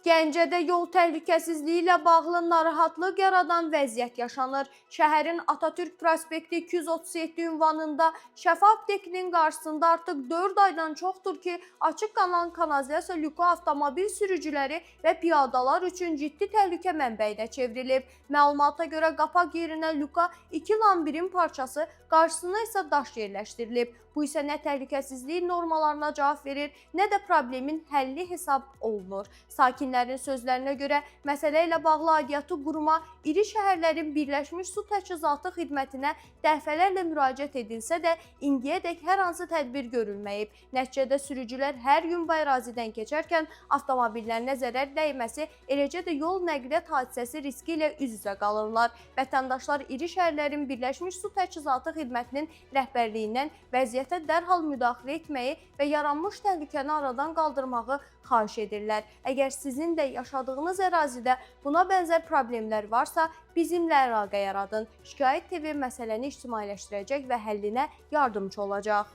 Gəncədə yol təhlükəsizliyi ilə bağlı narahatlıq yaradan vəziyyət yaşanır. Şəhərin Atatürk prospekti 237 ünvanında Şəfa aptekinin qarşısında artıq 4 aydan çoxdur ki, açıq qalan kanalizasiya lüku avtomobil sürücüləri və piyadalar üçün ciddi təhlükə mənbəyinə çevrilib. Məlumata görə qapaq yerinə lüka 2 lambirin parçası, qarşısına isə daş yerləşdirilib. Bu isə nə təhlükəsizlik normalarına cavab verir, nə də problemin həlli hesab olunur. Sakinlərin sözlərinə görə məsələ ilə bağlı aidiyyatı quruma, iri şəhərlərin Birləşmiş Su Təchizatı xidmətinə dəfələrlə müraciət edilsə də indiyədək hər hansı tədbir görülməyib. Nəticədə sürücülər hər gün bu ərazidən keçərkən avtomobillərinə zərər dəyməsi, eləcə də yol nəqliyyat hadisəsi riski ilə üz-üzə qalırlar. Vətəndaşlar iri şəhərlərin Birləşmiş Su Təchizatı xidmətinin rəhbərliyindən vəziyyətə dərhal müdaxilə etməyi və yaranmış təhlükəni aradan qaldırmağı xahiş edirlər. Əgər sizin də yaşadığınız ərazidə buna bənzər problemlər varsa, bizimlə əlaqə yaradın. Şikayət TV məsələni ictimailəşdirəcək və həllinə yardımcı olacaq.